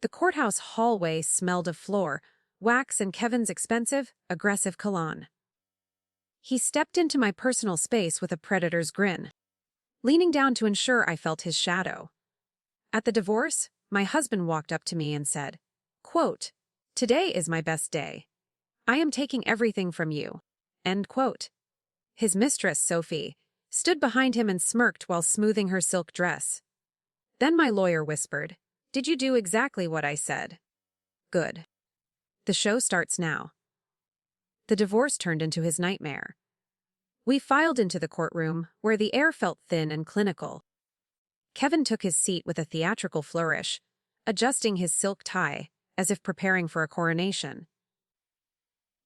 The courthouse hallway smelled of floor, wax, and Kevin's expensive, aggressive cologne. He stepped into my personal space with a predator's grin, leaning down to ensure I felt his shadow. At the divorce, my husband walked up to me and said, quote, "Today is my best day. I am taking everything from you." End quote. His mistress, Sophie, stood behind him and smirked while smoothing her silk dress. Then my lawyer whispered, "Did you do exactly what I said?" Good. The show starts now. The divorce turned into his nightmare. We filed into the courtroom, where the air felt thin and clinical. Kevin took his seat with a theatrical flourish, adjusting his silk tie, as if preparing for a coronation.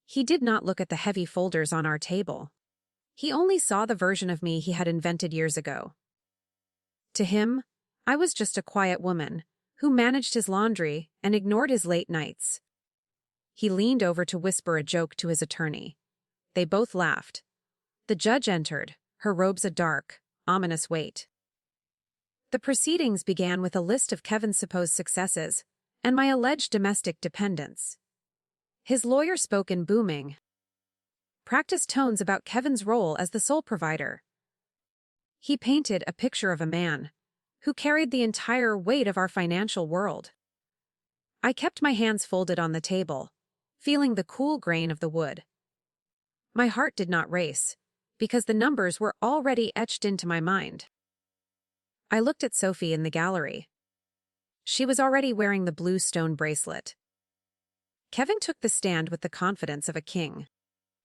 He did not look at the heavy folders on our table. He only saw the version of me he had invented years ago. To him, I was just a quiet woman, who managed his laundry and ignored his late nights. He leaned over to whisper a joke to his attorney. They both laughed. The judge entered, her robes a dark, ominous weight. The proceedings began with a list of Kevin's supposed successes and my alleged domestic dependence. His lawyer spoke in booming, practiced tones about Kevin's role as the sole provider. He painted a picture of a man who carried the entire weight of our financial world. I kept my hands folded on the table, feeling the cool grain of the wood. My heart did not race, because the numbers were already etched into my mind. I looked at Sophie in the gallery. She was already wearing the blue stone bracelet. Kevin took the stand with the confidence of a king.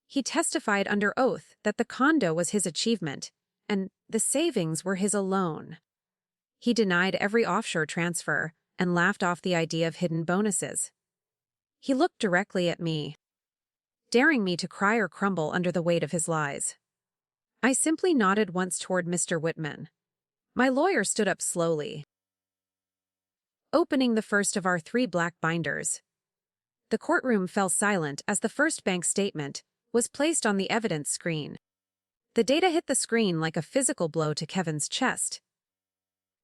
He testified under oath that the condo was his achievement, and the savings were his alone. He denied every offshore transfer and laughed off the idea of hidden bonuses. He looked directly at me, daring me to cry or crumble under the weight of his lies. I simply nodded once toward Mr. Whitman. My lawyer stood up slowly, opening the first of our 3 black binders. The courtroom fell silent as the first bank statement was placed on the evidence screen. The data hit the screen like a physical blow to Kevin's chest.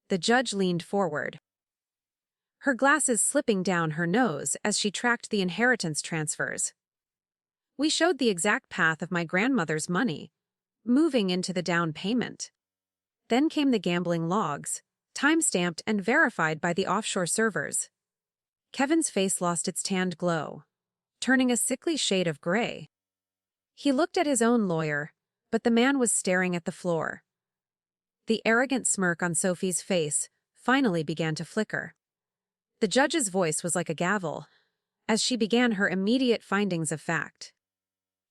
The judge leaned forward, her glasses slipping down her nose as she tracked the inheritance transfers. We showed the exact path of my grandmother's money, moving into the down payment. Then came the gambling logs, time-stamped and verified by the offshore servers. Kevin's face lost its tanned glow, turning a sickly shade of gray. He looked at his own lawyer, but the man was staring at the floor. The arrogant smirk on Sophie's face finally began to flicker. The judge's voice was like a gavel, as she began her immediate findings of fact.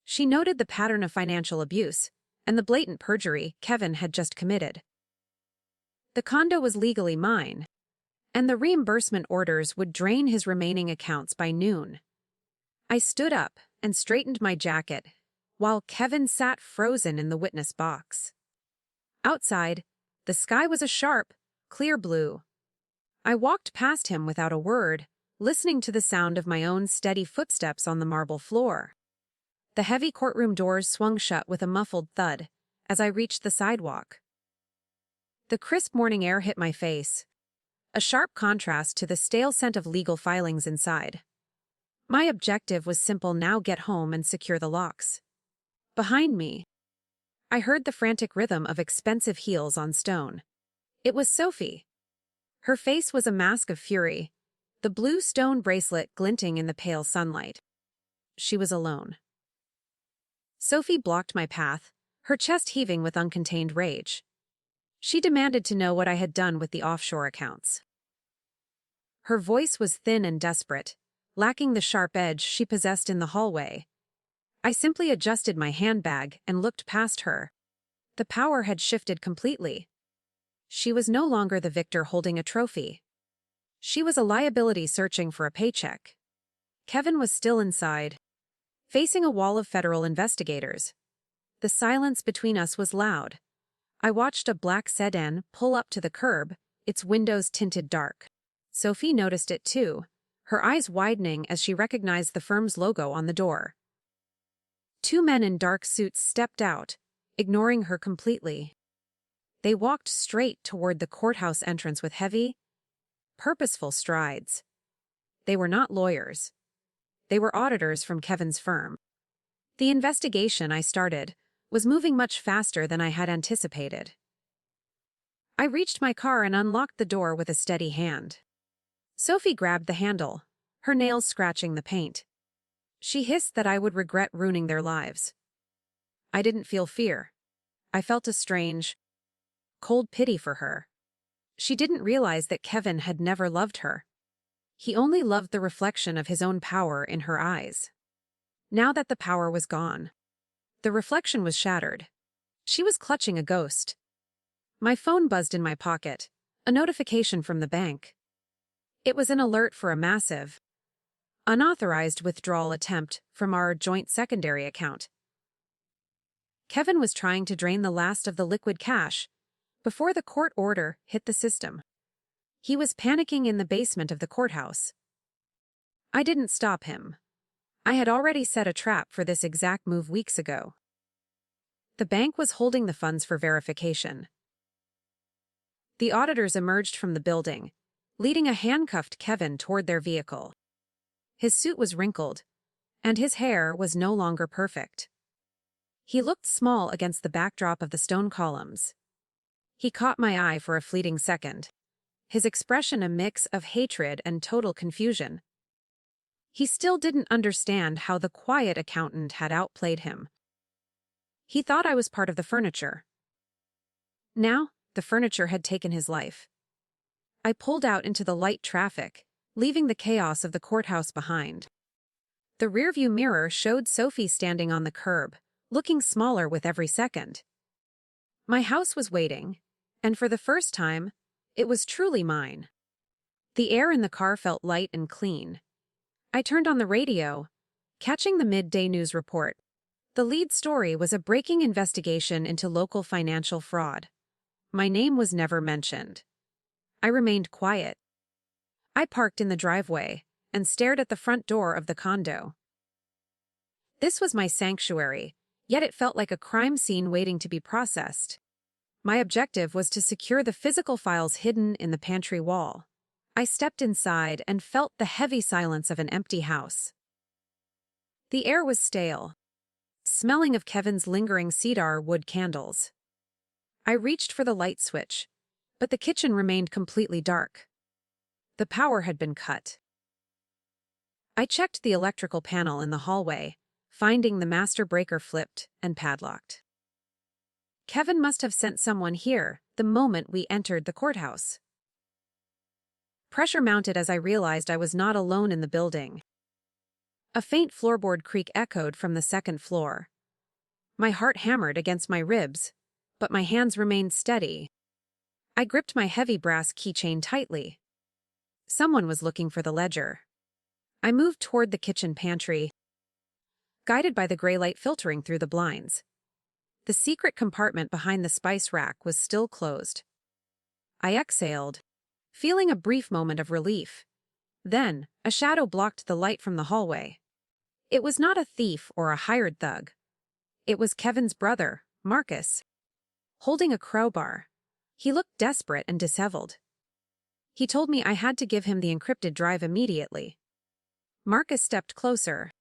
She noted the pattern of financial abuse and the blatant perjury Kevin had just committed. The condo was legally mine, and the reimbursement orders would drain his remaining accounts by noon. I stood up and straightened my jacket, while Kevin sat frozen in the witness box. Outside, the sky was a sharp, clear blue. I walked past him without a word, listening to the sound of my own steady footsteps on the marble floor. The heavy courtroom doors swung shut with a muffled thud as I reached the sidewalk. The crisp morning air hit my face, a sharp contrast to the stale scent of legal filings inside. My objective was simple: now get home and secure the locks. Behind me, I heard the frantic rhythm of expensive heels on stone. It was Sophie. Her face was a mask of fury, the blue stone bracelet glinting in the pale sunlight. She was alone. Sophie blocked my path, her chest heaving with uncontained rage. She demanded to know what I had done with the offshore accounts. Her voice was thin and desperate, lacking the sharp edge she possessed in the hallway. I simply adjusted my handbag and looked past her. The power had shifted completely. She was no longer the victor holding a trophy. She was a liability searching for a paycheck. Kevin was still inside, facing a wall of federal investigators. The silence between us was loud. I watched a black sedan pull up to the curb, its windows tinted dark. Sophie noticed it too, her eyes widening as she recognized the firm's logo on the door. 2 men in dark suits stepped out, ignoring her completely. They walked straight toward the courthouse entrance with heavy, purposeful strides. They were not lawyers. They were auditors from Kevin's firm. The investigation I started was moving much faster than I had anticipated. I reached my car and unlocked the door with a steady hand. Sophie grabbed the handle, her nails scratching the paint. She hissed that I would regret ruining their lives. I didn't feel fear. I felt a strange, cold pity for her. She didn't realize that Kevin had never loved her. He only loved the reflection of his own power in her eyes. Now that the power was gone, the reflection was shattered. She was clutching a ghost. My phone buzzed in my pocket, a notification from the bank. It was an alert for a massive, unauthorized withdrawal attempt from our joint secondary account. Kevin was trying to drain the last of the liquid cash before the court order hit the system. He was panicking in the basement of the courthouse. I didn't stop him. I had already set a trap for this exact move weeks ago. The bank was holding the funds for verification. The auditors emerged from the building, leading a handcuffed Kevin toward their vehicle. His suit was wrinkled, and his hair was no longer perfect. He looked small against the backdrop of the stone columns. He caught my eye for a fleeting second, his expression a mix of hatred and total confusion. He still didn't understand how the quiet accountant had outplayed him. He thought I was part of the furniture. Now, the furniture had taken his life. I pulled out into the light traffic, leaving the chaos of the courthouse behind. The rearview mirror showed Sophie standing on the curb, looking smaller with every second. My house was waiting, and for the first time, it was truly mine. The air in the car felt light and clean. I turned on the radio, catching the midday news report. The lead story was a breaking investigation into local financial fraud. My name was never mentioned. I remained quiet. I parked in the driveway and stared at the front door of the condo. This was my sanctuary, yet it felt like a crime scene waiting to be processed. My objective was to secure the physical files hidden in the pantry wall. I stepped inside and felt the heavy silence of an empty house. The air was stale, smelling of Kevin's lingering cedar wood candles. I reached for the light switch, but the kitchen remained completely dark. The power had been cut. I checked the electrical panel in the hallway, finding the master breaker flipped and padlocked. Kevin must have sent someone here the moment we entered the courthouse. Pressure mounted as I realized I was not alone in the building. A faint floorboard creak echoed from the second floor. My heart hammered against my ribs, but my hands remained steady. I gripped my heavy brass keychain tightly. Someone was looking for the ledger. I moved toward the kitchen pantry, guided by the gray light filtering through the blinds. The secret compartment behind the spice rack was still closed. I exhaled, feeling a brief moment of relief. Then, a shadow blocked the light from the hallway. It was not a thief or a hired thug. It was Kevin's brother, Marcus, holding a crowbar. He looked desperate and disheveled. He told me I had to give him the encrypted drive immediately. Marcus stepped closer,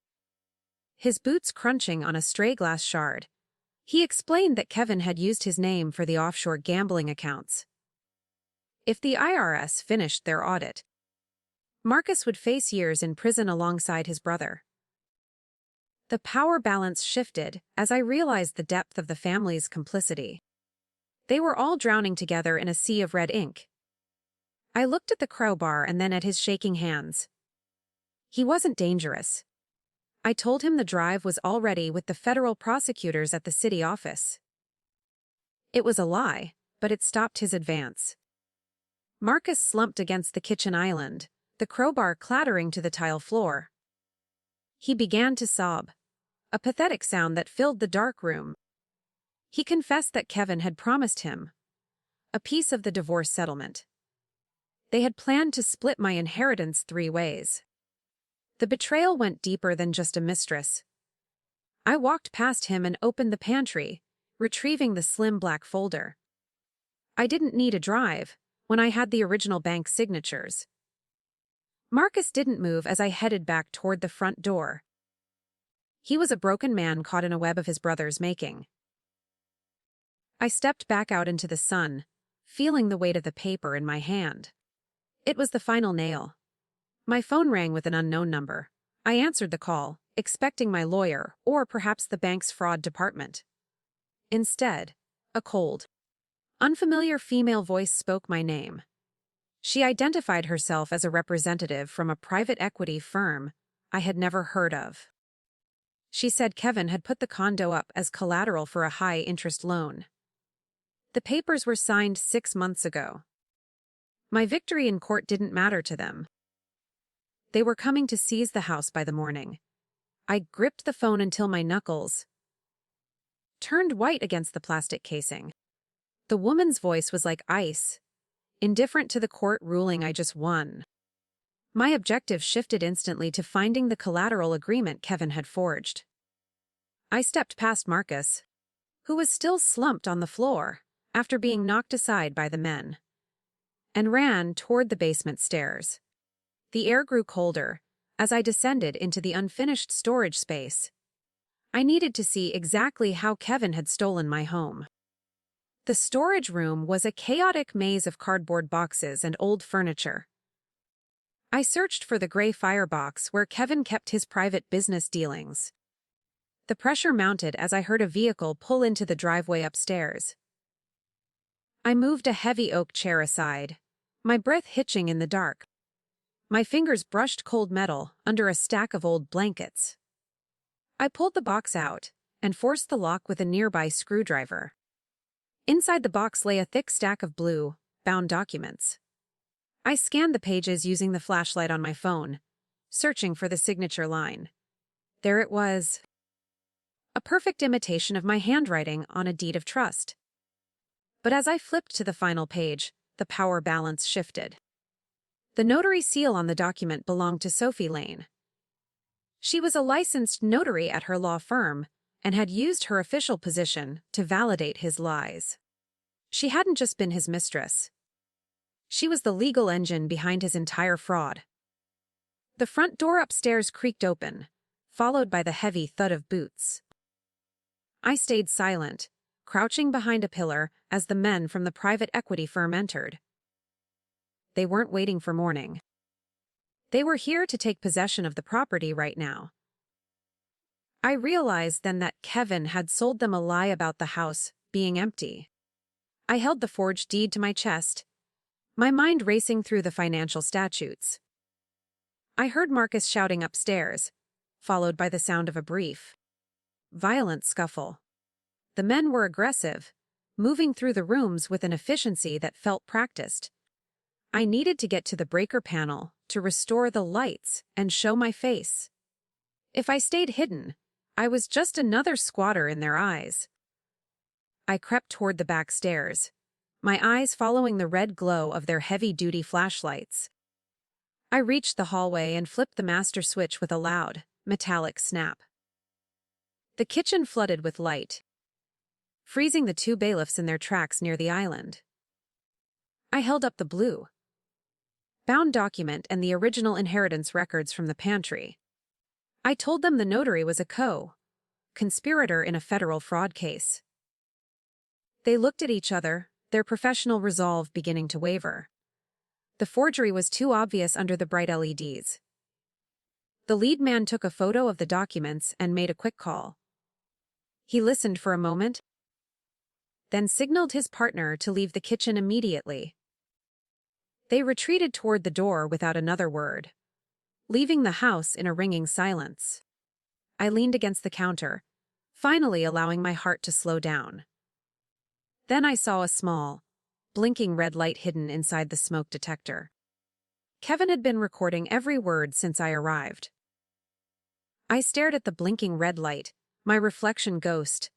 his boots crunching on a stray glass shard. He explained that Kevin had used his name for the offshore gambling accounts. If the IRS finished their audit, Marcus would face years in prison alongside his brother. The power balance shifted as I realized the depth of the family's complicity. They were all drowning together in a sea of red ink. I looked at the crowbar and then at his shaking hands. He wasn't dangerous. I told him the drive was already with the federal prosecutors at the city office. It was a lie, but it stopped his advance. Marcus slumped against the kitchen island, the crowbar clattering to the tile floor. He began to sob, a pathetic sound that filled the dark room. He confessed that Kevin had promised him a piece of the divorce settlement. They had planned to split my inheritance 3 ways. The betrayal went deeper than just a mistress. I walked past him and opened the pantry, retrieving the slim black folder. I didn't need a drive when I had the original bank signatures. Marcus didn't move as I headed back toward the front door. He was a broken man caught in a web of his brother's making. I stepped back out into the sun, feeling the weight of the paper in my hand. It was the final nail. My phone rang with an unknown number. I answered the call, expecting my lawyer or perhaps the bank's fraud department. Instead, a cold, unfamiliar female voice spoke my name. She identified herself as a representative from a private equity firm I had never heard of. She said Kevin had put the condo up as collateral for a high-interest loan. The papers were signed 6 months ago. My victory in court didn't matter to them. They were coming to seize the house by the morning. I gripped the phone until my knuckles turned white against the plastic casing. The woman's voice was like ice, indifferent to the court ruling I just won. My objective shifted instantly to finding the collateral agreement Kevin had forged. I stepped past Marcus, who was still slumped on the floor after being knocked aside by the men, and ran toward the basement stairs. The air grew colder as I descended into the unfinished storage space. I needed to see exactly how Kevin had stolen my home. The storage room was a chaotic maze of cardboard boxes and old furniture. I searched for the gray firebox where Kevin kept his private business dealings. The pressure mounted as I heard a vehicle pull into the driveway upstairs. I moved a heavy oak chair aside, my breath hitching in the dark. My fingers brushed cold metal under a stack of old blankets. I pulled the box out and forced the lock with a nearby screwdriver. Inside the box lay a thick stack of blue, bound documents. I scanned the pages using the flashlight on my phone, searching for the signature line. There it was. A perfect imitation of my handwriting on a deed of trust. But as I flipped to the final page, the power balance shifted. The notary seal on the document belonged to Sophie Lane. She was a licensed notary at her law firm and had used her official position to validate his lies. She hadn't just been his mistress. She was the legal engine behind his entire fraud. The front door upstairs creaked open, followed by the heavy thud of boots. I stayed silent, crouching behind a pillar as the men from the private equity firm entered. They weren't waiting for morning. They were here to take possession of the property right now. I realized then that Kevin had sold them a lie about the house being empty. I held the forged deed to my chest, my mind racing through the financial statutes. I heard Marcus shouting upstairs, followed by the sound of a brief, violent scuffle. The men were aggressive, moving through the rooms with an efficiency that felt practiced. I needed to get to the breaker panel to restore the lights and show my face. If I stayed hidden, I was just another squatter in their eyes. I crept toward the back stairs, my eyes following the red glow of their heavy-duty flashlights. I reached the hallway and flipped the master switch with a loud, metallic snap. The kitchen flooded with light, freezing the 2 bailiffs in their tracks near the island. I held up the blue, bound document and the original inheritance records from the pantry. I told them the notary was a conspirator in a federal fraud case. They looked at each other, their professional resolve beginning to waver. The forgery was too obvious under the bright LEDs. The lead man took a photo of the documents and made a quick call. He listened for a moment, then signaled his partner to leave the kitchen immediately. They retreated toward the door without another word, leaving the house in a ringing silence. I leaned against the counter, finally allowing my heart to slow down. Then I saw a small, blinking red light hidden inside the smoke detector. Kevin had been recording every word since I arrived. I stared at the blinking red light, my reflection ghost,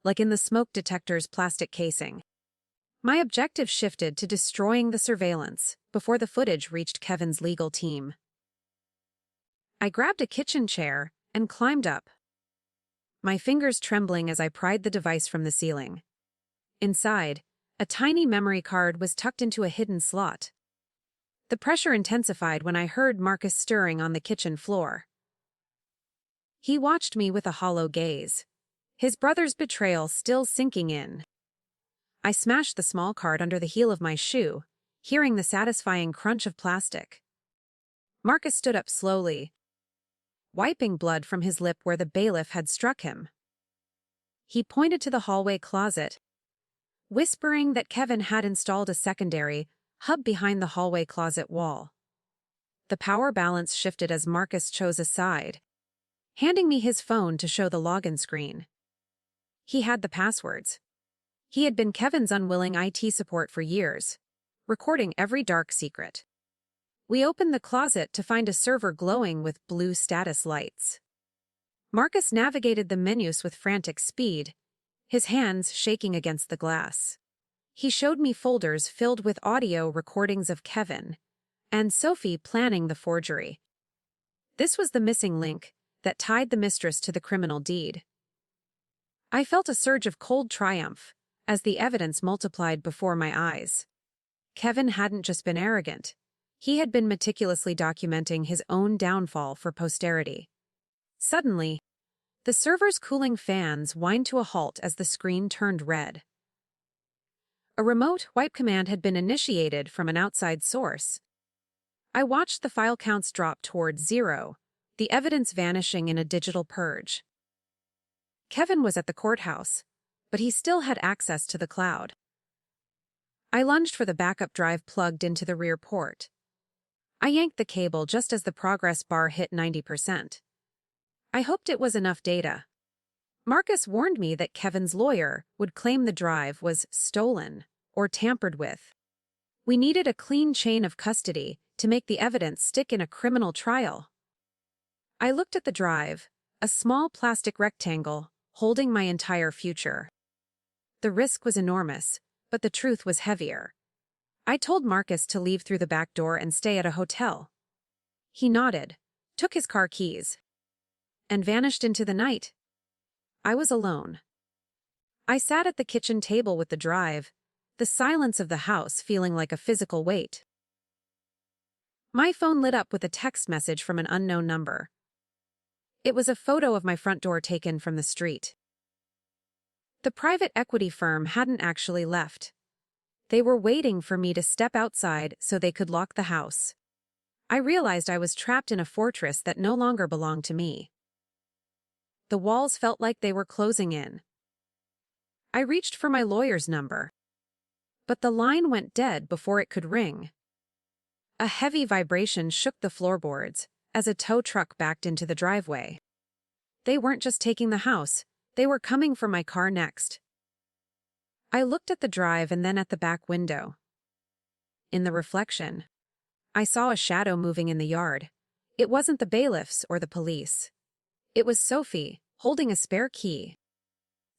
like in the smoke detector's plastic casing. My objective shifted to destroying the surveillance before the footage reached Kevin's legal team. I grabbed a kitchen chair and climbed up, my fingers trembling as I pried the device from the ceiling. Inside, a tiny memory card was tucked into a hidden slot. The pressure intensified when I heard Marcus stirring on the kitchen floor. He watched me with a hollow gaze, his brother's betrayal still sinking in. I smashed the small card under the heel of my shoe, hearing the satisfying crunch of plastic. Marcus stood up slowly, wiping blood from his lip where the bailiff had struck him. He pointed to the hallway closet, whispering that Kevin had installed a secondary hub behind the hallway closet wall. The power balance shifted as Marcus chose a side, handing me his phone to show the login screen. He had the passwords. He had been Kevin's unwilling IT support for years, recording every dark secret. We opened the closet to find a server glowing with blue status lights. Marcus navigated the menus with frantic speed, his hands shaking against the glass. He showed me folders filled with audio recordings of Kevin and Sophie planning the forgery. This was the missing link that tied the mistress to the criminal deed. I felt a surge of cold triumph as the evidence multiplied before my eyes. Kevin hadn't just been arrogant. He had been meticulously documenting his own downfall for posterity. Suddenly, the server's cooling fans whined to a halt as the screen turned red. A remote wipe command had been initiated from an outside source. I watched the file counts drop toward 0, the evidence vanishing in a digital purge. Kevin was at the courthouse, but he still had access to the cloud. I lunged for the backup drive plugged into the rear port. I yanked the cable just as the progress bar hit 90%. I hoped it was enough data. Marcus warned me that Kevin's lawyer would claim the drive was stolen or tampered with. We needed a clean chain of custody to make the evidence stick in a criminal trial. I looked at the drive, a small plastic rectangle holding my entire future. The risk was enormous, but the truth was heavier. I told Marcus to leave through the back door and stay at a hotel. He nodded, took his car keys, and vanished into the night. I was alone. I sat at the kitchen table with the drive, the silence of the house feeling like a physical weight. My phone lit up with a text message from an unknown number. It was a photo of my front door taken from the street. The private equity firm hadn't actually left. They were waiting for me to step outside so they could lock the house. I realized I was trapped in a fortress that no longer belonged to me. The walls felt like they were closing in. I reached for my lawyer's number, but the line went dead before it could ring. A heavy vibration shook the floorboards as a tow truck backed into the driveway. They weren't just taking the house, they were coming for my car next. I looked at the drive and then at the back window. In the reflection, I saw a shadow moving in the yard. It wasn't the bailiffs or the police. It was Sophie, holding a spare key.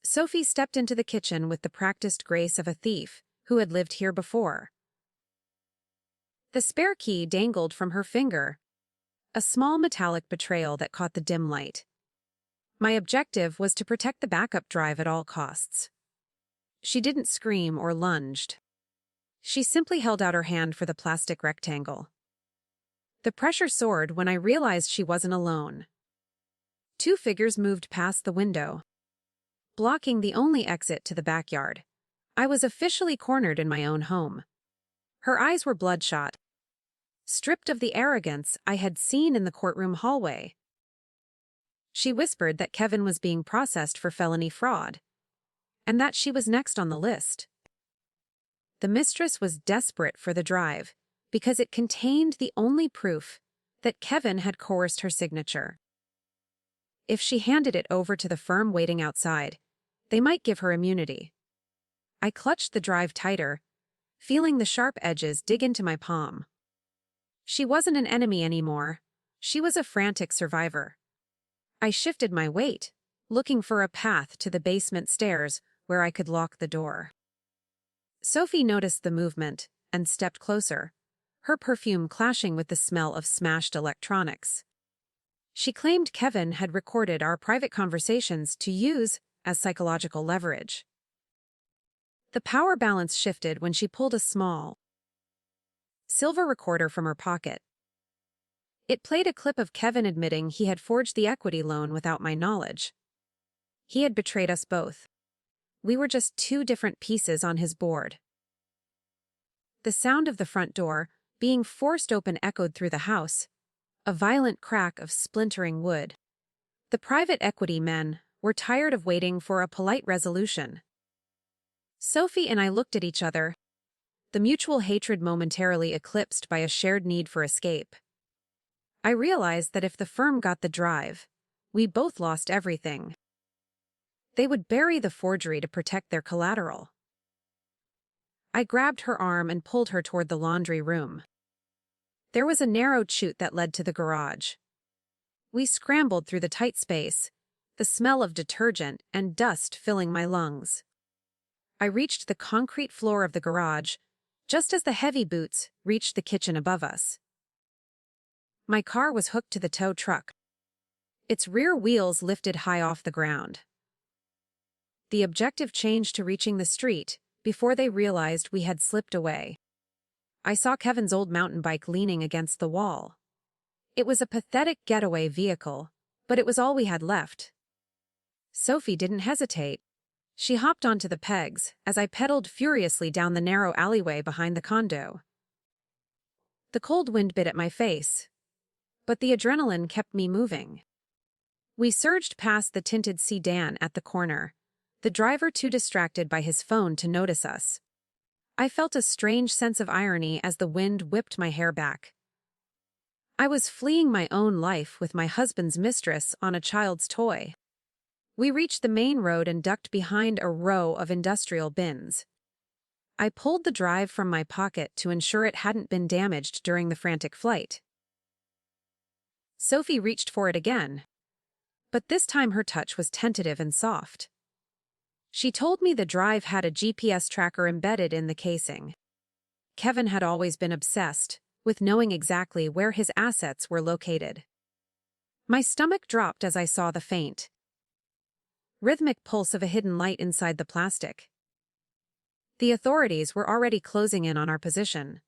Sophie stepped into the kitchen with the practiced grace of a thief who had lived here before. The spare key dangled from her finger, a small metallic betrayal that caught the dim light. My objective was to protect the backup drive at all costs. She didn't scream or lunged. She simply held out her hand for the plastic rectangle. The pressure soared when I realized she wasn't alone. Two figures moved past the window, blocking the only exit to the backyard. I was officially cornered in my own home. Her eyes were bloodshot, stripped of the arrogance I had seen in the courtroom hallway. She whispered that Kevin was being processed for felony fraud, and that she was next on the list. The mistress was desperate for the drive because it contained the only proof that Kevin had coerced her signature. If she handed it over to the firm waiting outside, they might give her immunity. I clutched the drive tighter, feeling the sharp edges dig into my palm. She wasn't an enemy anymore. She was a frantic survivor. I shifted my weight, looking for a path to the basement stairs where I could lock the door. Sophie noticed the movement and stepped closer, her perfume clashing with the smell of smashed electronics. She claimed Kevin had recorded our private conversations to use as psychological leverage. The power balance shifted when she pulled a small, silver recorder from her pocket. It played a clip of Kevin admitting he had forged the equity loan without my knowledge. He had betrayed us both. We were just two different pieces on his board. The sound of the front door being forced open echoed through the house, a violent crack of splintering wood. The private equity men were tired of waiting for a polite resolution. Sophie and I looked at each other, the mutual hatred momentarily eclipsed by a shared need for escape. I realized that if the firm got the drive, we both lost everything. They would bury the forgery to protect their collateral. I grabbed her arm and pulled her toward the laundry room. There was a narrow chute that led to the garage. We scrambled through the tight space, the smell of detergent and dust filling my lungs. I reached the concrete floor of the garage, just as the heavy boots reached the kitchen above us. My car was hooked to the tow truck. Its rear wheels lifted high off the ground. The objective changed to reaching the street before they realized we had slipped away. I saw Kevin's old mountain bike leaning against the wall. It was a pathetic getaway vehicle, but it was all we had left. Sophie didn't hesitate. She hopped onto the pegs as I pedaled furiously down the narrow alleyway behind the condo. The cold wind bit at my face, but the adrenaline kept me moving. We surged past the tinted sedan at the corner, the driver too distracted by his phone to notice us. I felt a strange sense of irony as the wind whipped my hair back. I was fleeing my own life with my husband's mistress on a child's toy. We reached the main road and ducked behind a row of industrial bins. I pulled the drive from my pocket to ensure it hadn't been damaged during the frantic flight. Sophie reached for it again, but this time her touch was tentative and soft. She told me the drive had a GPS tracker embedded in the casing. Kevin had always been obsessed with knowing exactly where his assets were located. My stomach dropped as I saw the faint, rhythmic pulse of a hidden light inside the plastic. The authorities were already closing in on our position.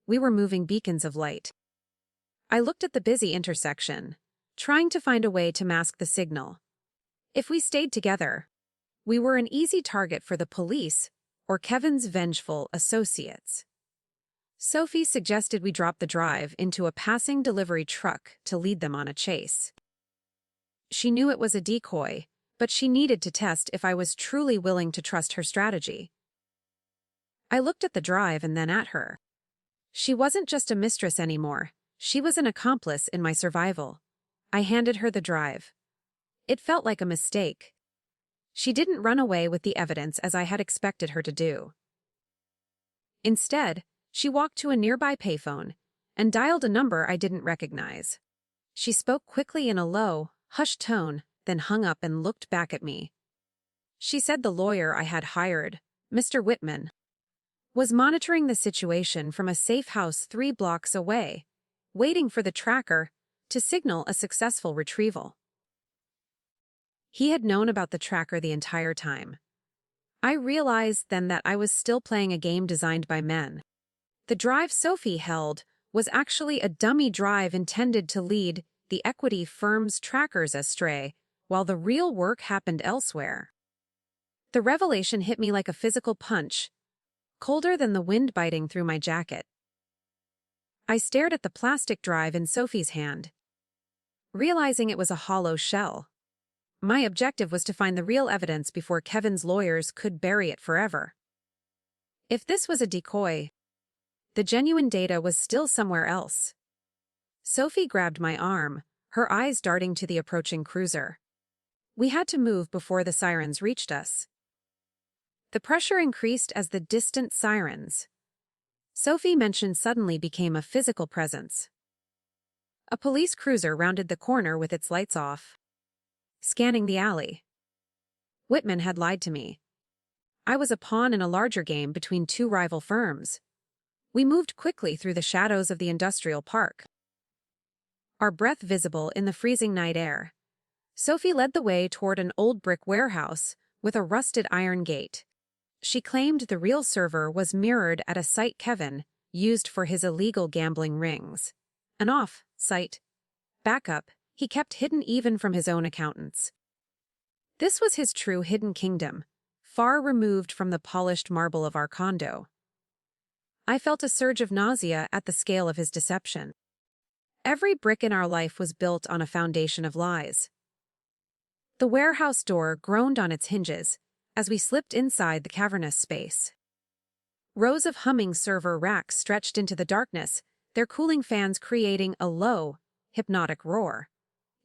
We were moving beacons of light. I looked at the busy intersection, trying to find a way to mask the signal. If we stayed together, we were an easy target for the police or Kevin's vengeful associates. Sophie suggested we drop the drive into a passing delivery truck to lead them on a chase. She knew it was a decoy, but she needed to test if I was truly willing to trust her strategy. I looked at the drive and then at her. She wasn't just a mistress anymore. She was an accomplice in my survival. I handed her the drive. It felt like a mistake. She didn't run away with the evidence as I had expected her to do. Instead, she walked to a nearby payphone and dialed a number I didn't recognize. She spoke quickly in a low, hushed tone, then hung up and looked back at me. She said the lawyer I had hired, Mr. Whitman, was monitoring the situation from a safe house 3 blocks away, waiting for the tracker to signal a successful retrieval. He had known about the tracker the entire time. I realized then that I was still playing a game designed by men. The drive Sophie held was actually a dummy drive intended to lead the equity firm's trackers astray, while the real work happened elsewhere. The revelation hit me like a physical punch, colder than the wind biting through my jacket. I stared at the plastic drive in Sophie's hand, realizing it was a hollow shell. My objective was to find the real evidence before Kevin's lawyers could bury it forever. If this was a decoy, the genuine data was still somewhere else. Sophie grabbed my arm, her eyes darting to the approaching cruiser. We had to move before the sirens reached us. The pressure increased as the distant sirens Sophie mentioned suddenly became a physical presence. A police cruiser rounded the corner with its lights off, scanning the alley. Whitman had lied to me. I was a pawn in a larger game between two rival firms. We moved quickly through the shadows of the industrial park, our breath visible in the freezing night air. Sophie led the way toward an old brick warehouse with a rusted iron gate. She claimed the real server was mirrored at a site Kevin used for his illegal gambling rings. An off-site backup he kept hidden even from his own accountants. This was his true hidden kingdom, far removed from the polished marble of our condo. I felt a surge of nausea at the scale of his deception. Every brick in our life was built on a foundation of lies. The warehouse door groaned on its hinges as we slipped inside the cavernous space. Rows of humming server racks stretched into the darkness, their cooling fans creating a low, hypnotic roar.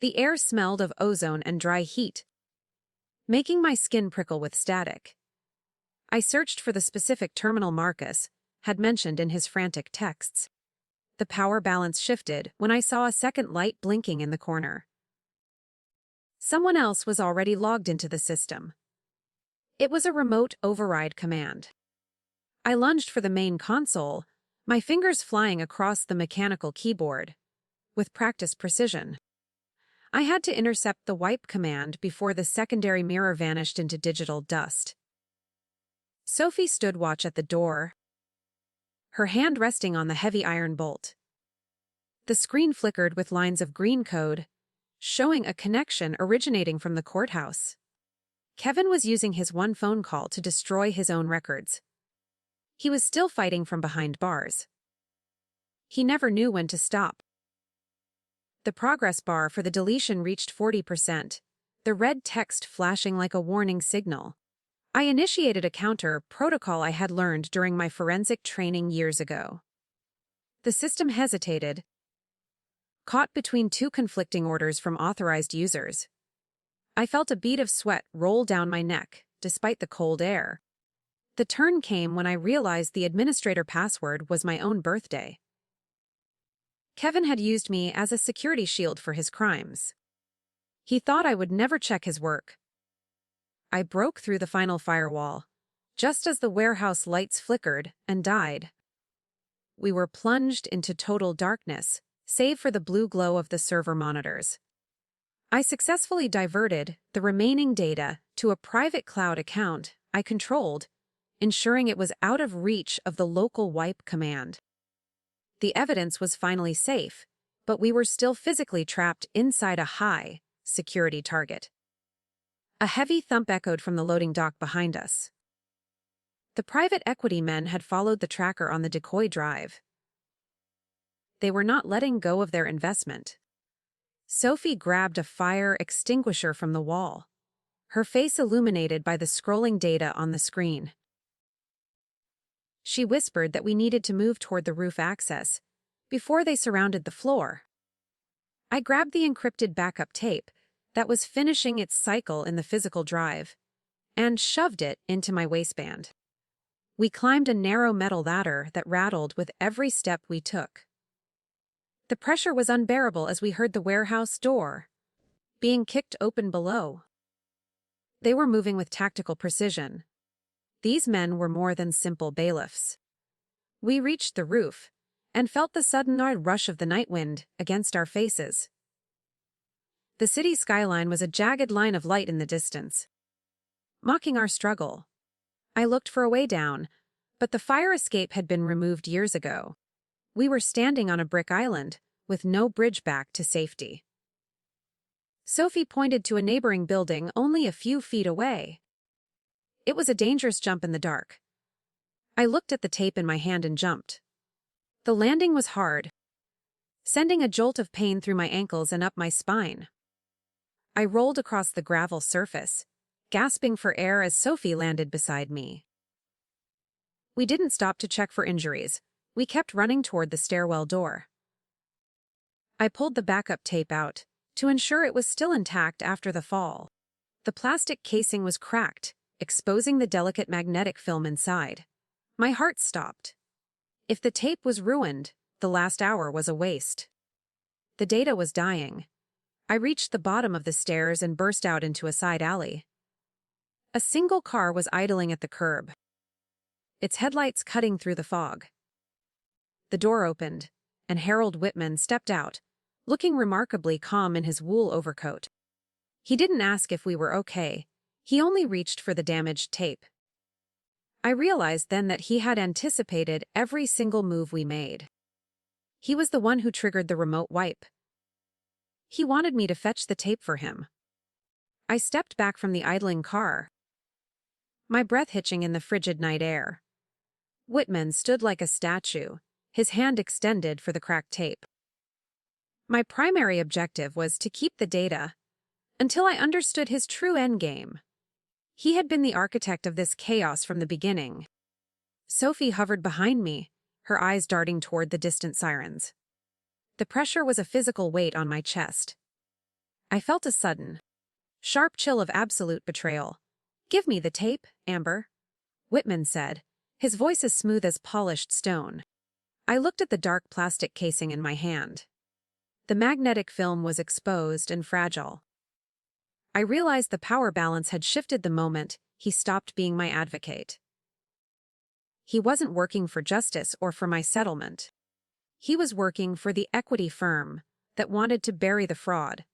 The air smelled of ozone and dry heat, making my skin prickle with static. I searched for the specific terminal Marcus had mentioned in his frantic texts. The power balance shifted when I saw a second light blinking in the corner. Someone else was already logged into the system. It was a remote override command. I lunged for the main console, my fingers flying across the mechanical keyboard. With practiced precision, I had to intercept the wipe command before the secondary mirror vanished into digital dust. Sophie stood watch at the door, her hand resting on the heavy iron bolt. The screen flickered with lines of green code, showing a connection originating from the courthouse. Kevin was using his one phone call to destroy his own records. He was still fighting from behind bars. He never knew when to stop. The progress bar for the deletion reached 40%, the red text flashing like a warning signal. I initiated a counter protocol I had learned during my forensic training years ago. The system hesitated, caught between two conflicting orders from authorized users. I felt a bead of sweat roll down my neck, despite the cold air. The turn came when I realized the administrator password was my own birthday. Kevin had used me as a security shield for his crimes. He thought I would never check his work. I broke through the final firewall, just as the warehouse lights flickered and died. We were plunged into total darkness, save for the blue glow of the server monitors. I successfully diverted the remaining data to a private cloud account I controlled, ensuring it was out of reach of the local wipe command. The evidence was finally safe, but we were still physically trapped inside a high-security target. A heavy thump echoed from the loading dock behind us. The private equity men had followed the tracker on the decoy drive. They were not letting go of their investment. Sophie grabbed a fire extinguisher from the wall, her face illuminated by the scrolling data on the screen. She whispered that we needed to move toward the roof access before they surrounded the floor. I grabbed the encrypted backup tape that was finishing its cycle in the physical drive and shoved it into my waistband. We climbed a narrow metal ladder that rattled with every step we took. The pressure was unbearable as we heard the warehouse door being kicked open below. They were moving with tactical precision. These men were more than simple bailiffs. We reached the roof and felt the sudden rush of the night wind against our faces. The city skyline was a jagged line of light in the distance, mocking our struggle. I looked for a way down, but the fire escape had been removed years ago. We were standing on a brick island with no bridge back to safety. Sophie pointed to a neighboring building only a few feet away. It was a dangerous jump in the dark. I looked at the tape in my hand and jumped. The landing was hard, sending a jolt of pain through my ankles and up my spine. I rolled across the gravel surface, gasping for air as Sophie landed beside me. We didn't stop to check for injuries. We kept running toward the stairwell door. I pulled the backup tape out to ensure it was still intact after the fall. The plastic casing was cracked, exposing the delicate magnetic film inside. My heart stopped. If the tape was ruined, the last hour was a waste. The data was dying. I reached the bottom of the stairs and burst out into a side alley. A single car was idling at the curb, its headlights cutting through the fog. The door opened, and Harold Whitman stepped out, looking remarkably calm in his wool overcoat. He didn't ask if we were okay. He only reached for the damaged tape. I realized then that he had anticipated every single move we made. He was the one who triggered the remote wipe. He wanted me to fetch the tape for him. I stepped back from the idling car, my breath hitching in the frigid night air. Whitman stood like a statue, his hand extended for the cracked tape. My primary objective was to keep the data until I understood his true endgame. He had been the architect of this chaos from the beginning. Sophie hovered behind me, her eyes darting toward the distant sirens. The pressure was a physical weight on my chest. I felt a sudden, sharp chill of absolute betrayal. "Give me the tape, Amber," Whitman said, his voice as smooth as polished stone. I looked at the dark plastic casing in my hand. The magnetic film was exposed and fragile. I realized the power balance had shifted the moment he stopped being my advocate. He wasn't working for justice or for my settlement. He was working for the equity firm that wanted to bury the fraud.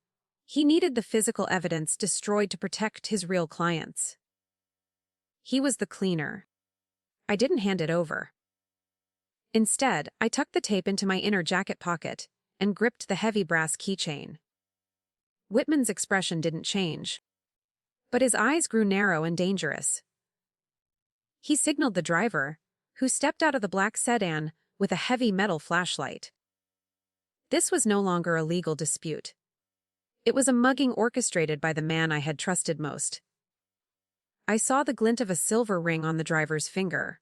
He needed the physical evidence destroyed to protect his real clients. He was the cleaner. I didn't hand it over. Instead, I tucked the tape into my inner jacket pocket and gripped the heavy brass keychain. Whitman's expression didn't change, but his eyes grew narrow and dangerous. He signaled the driver, who stepped out of the black sedan with a heavy metal flashlight. This was no longer a legal dispute. It was a mugging orchestrated by the man I had trusted most. I saw the glint of a silver ring on the driver's finger.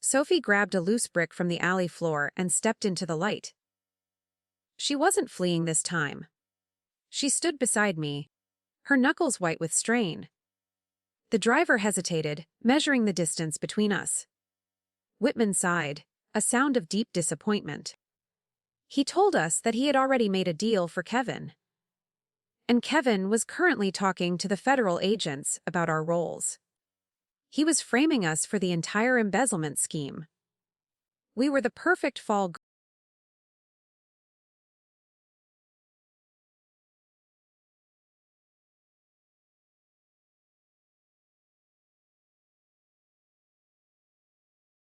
Sophie grabbed a loose brick from the alley floor and stepped into the light. She wasn't fleeing this time. She stood beside me, her knuckles white with strain. The driver hesitated, measuring the distance between us. Whitman sighed, a sound of deep disappointment. He told us that he had already made a deal for Kevin. And Kevin was currently talking to the federal agents about our roles. He was framing us for the entire embezzlement scheme. We were the perfect fall